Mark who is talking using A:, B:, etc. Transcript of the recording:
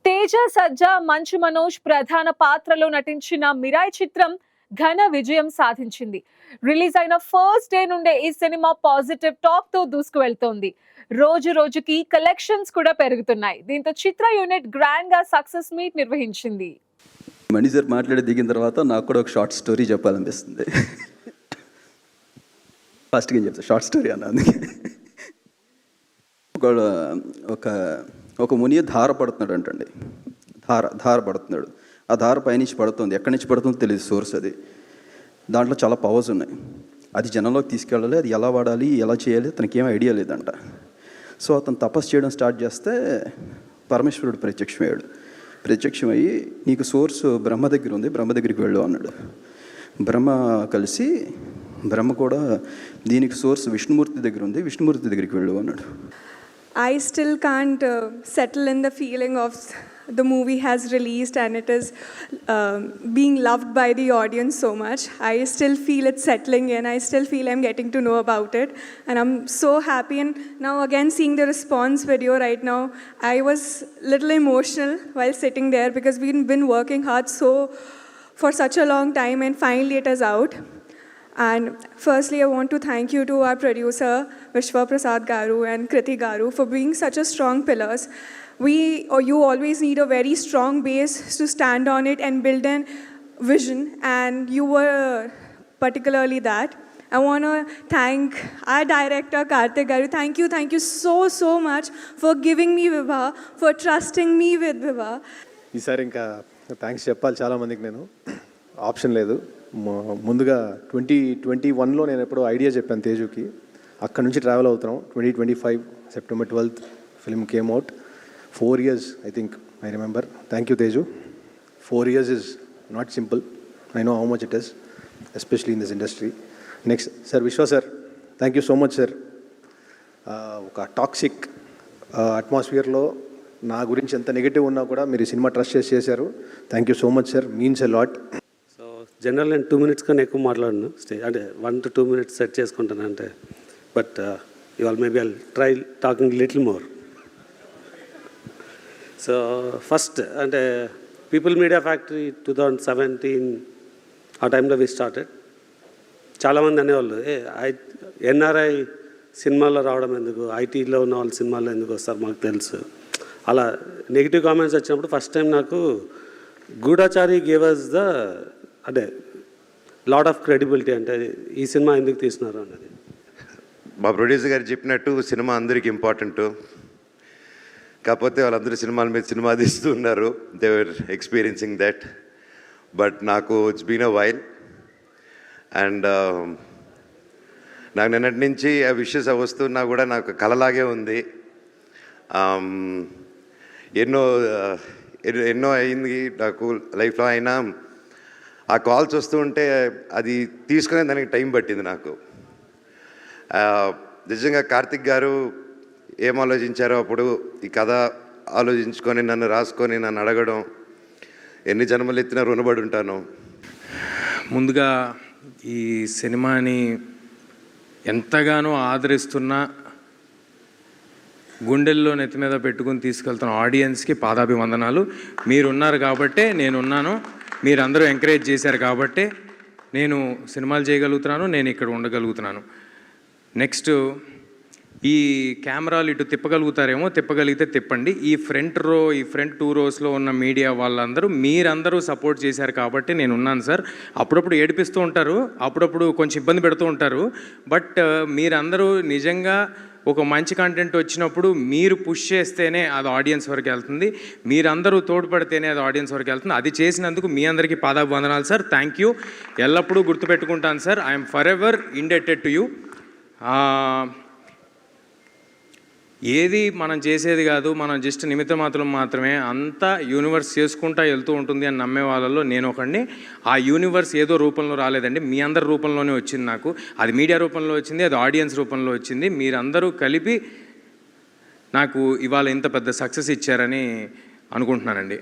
A: తేజ సజ్జా మంచు మనోజ్ ప్రధాన పాత్రలో నటించిన మిరాయ్ చిత్రం ఘన విజయం సాధించింది. రిలీజ్ అయిన ఫస్ట్ డే నుండే ఈ సినిమా పాజిటివ్ టాక్ తో దూసుకువెళ్తోంది. రోజు రోజుకి కలెక్షన్స్ కూడా పెరుగుతున్నాయి. దీంతో చిత్ర యూనిట్ గ్రాండ్ గా సక్సెస్ మీట్ నిర్వహించింది.
B: మణిజర్ మాట్లాడి దిగిన తర్వాత నాకు కూడా ఒక షార్ట్ స్టోరీ చెప్పాలనిపిస్తుంది. ఫస్ట్గా ఏం చెప్తా, షార్ట్ స్టోరీ అన్న. ఒక ముని ధార పడుతున్నాడు అంటండి. ధార పడుతున్నాడు. ఆ ధార పైనుంచి పడుతుంది. ఎక్కడి నుంచి పడుతుందో తెలియదు సోర్స్. అది దాంట్లో చాలా పవర్స్ ఉన్నాయి. అది జనంలోకి తీసుకెళ్ళాలి. అది ఎలా వాడాలి, ఎలా చేయాలి తనకి ఏం ఐడియా లేదంట. సో అతను తపస్సు చేయడం స్టార్ట్ చేస్తే పరమేశ్వరుడు ప్రత్యక్షమయ్యి నీకు సోర్స్ బ్రహ్మ దగ్గర ఉంది, బ్రహ్మ దగ్గరికి వెళ్ళు అన్నాడు. బ్రహ్మ కూడా దీనికి సోర్స్ విష్ణుమూర్తి దగ్గర ఉంది, విష్ణుమూర్తి దగ్గరికి వెళ్ళు అన్నాడు.
C: I still can't settle in the feeling of the movie has released and it is being loved by the audience so much. I still feel it settling in. I still feel I'm getting to know about it. And I'm so happy. And now again seeing the response video right now, I was little emotional while sitting there because we've been working hard for such a long time and finally it is out. And firstly, I want to thank you to our producer, Vishwa Prasad Garu and Kriti Garu for being such a strong pillars. You always need a very strong base to stand on it and build a vision, and you were particularly that. I want to thank our director, Karthik Garu. Thank you so much for giving me Vibha, for trusting me with Vibha.
D: ఈసారి ఇంకా thanks చెప్పాలి చాలామందికి. నేను option లేదు. ముందుగా 2021లో నేను ఎప్పుడో idea చెప్పాను తేజుకి. అక్కడ నుంచి ట్రావెల్ అవుతున్నాం. 2025 September 12th film came out. 4 years I think I remember. Thank you Teju. 4 years is not simple. I know how much it is, especially in this industry. Next sir, Vishwa sir, thank you so much sir. ఒక toxic అట్మాస్ఫియర్లో నా గురించి ఎంత negative ఉన్నా కూడా మీరు cinema trust చేశారు. Thank you so much sir, means a lot.
E: General నేను 2 minutes కన్నా ఎక్కువ మాట్లాడను. అంటే 1 to 2 minutes సెట్ చేసుకుంటాను అంటే. బట్ ఇవాళ maybe I'll try talking little more. So first అంటే పీపుల్ మీడియా ఫ్యాక్టరీ 2017 ఆ టైంలో వి స్టార్టెడ్. చాలామంది అనేవాళ్ళు ఎన్ఆర్ఐ సినిమాల్లో రావడం ఎందుకు, ఐటీలో ఉన్న వాళ్ళు సినిమాల్లో ఎందుకు వస్తారు మాకు తెలుసు, అలా నెగిటివ్ కామెంట్స్ వచ్చినప్పుడు ఫస్ట్ టైం నాకు గూఢచారి గేవ్ అస్ ద అంటే లాట్ ఆఫ్ క్రెడిబిలిటీ. అంటే ఈ సినిమా ఎందుకు తీస్తున్నారు అన్నది.
F: మా ప్రొడ్యూసర్ గారు చెప్పినట్టు సినిమా అందరికీ ఇంపార్టెంట్. కాకపోతే వాళ్ళందరూ సినిమాల మీద సినిమా తీస్తూ ఉన్నారు. They were experiencing that. But నాకు it's been a while. And నాకు నిన్నటి నుంచి ఆ విషెస్ వస్తున్నా కూడా నాకు కలలాగే ఉంది. ఎన్నో అయింది నాకు లైఫ్లో. అయినా ఆ కాల్స్ వస్తూ ఉంటే అది తీసుకునే దానికి టైం పట్టింది నాకు. నిజంగా కార్తిక్ గారు ఏం ఆలోచించారో అప్పుడు ఈ కథ ఆలోచించుకొని నన్ను రాసుకొని నన్ను అడగడం, ఎన్ని జన్మలు ఎత్తినా రుణపడి ఉంటాను.
G: ముందుగా ఈ సినిమాని ఎంతగానో ఆదరిస్తున్న, గుండెల్లో నెత్తి మీద పెట్టుకుని తీసుకెళ్తున్న ఆడియన్స్కి పాదాభివందనాలు. మీరున్నారు కాబట్టే నేనున్నాను. మీరందరూ ఎంకరేజ్ చేశారు కాబట్టే నేను సినిమాలు చేయగలుగుతున్నాను, నేను ఇక్కడ ఉండగలుగుతున్నాను. నెక్స్ట్ ఈ కెమెరాలు ఇటు తిప్పగలుగుతారేమో, తిప్పగలిగితే తిప్పండి. ఈ ఫ్రంట్ 2 rows ఉన్న మీడియా వాళ్ళందరూ మీరందరూ సపోర్ట్ చేశారు కాబట్టి నేను ఉన్నాను సార్. అప్పుడప్పుడు ఏడిపిస్తూ ఉంటారు, అప్పుడప్పుడు కొంచెం ఇబ్బంది పెడుతూ ఉంటారు. బట్ మీరందరూ నిజంగా ఒక మంచి కంటెంట్ వచ్చినప్పుడు మీరు పుష్ చేస్తేనే అది ఆడియన్స్ వరకు వెళ్తుంది, మీరందరూ తోడ్పడితేనే అది ఆడియన్స్ వరకు వెళ్తుంది. అది చేసినందుకు మీ అందరికీ పాదాభివందనాలు సార్. Thank you. ఎల్లప్పుడూ గుర్తుపెట్టుకుంటాను sir. I'm forever indebted to you. ఏది మనం చేసేది కాదు, మనం జస్ట్ నిమిత్త మాత్రమే. అంతా యూనివర్స్ చేసుకుంటా వెళ్తూ ఉంటుంది అని నమ్మే వాళ్ళలో నేను ఒకడిని. ఆ యూనివర్స్ ఏదో రూపంలో రాలేదండి, మీ అందరి రూపంలోనే వచ్చింది నాకు. అది మీడియా రూపంలో వచ్చింది, అది ఆడియన్స్ రూపంలో వచ్చింది. మీరందరూ కలిపి నాకు ఇవాళ ఇంత పెద్ద సక్సెస్ ఇచ్చారని అనుకుంటున్నానండి.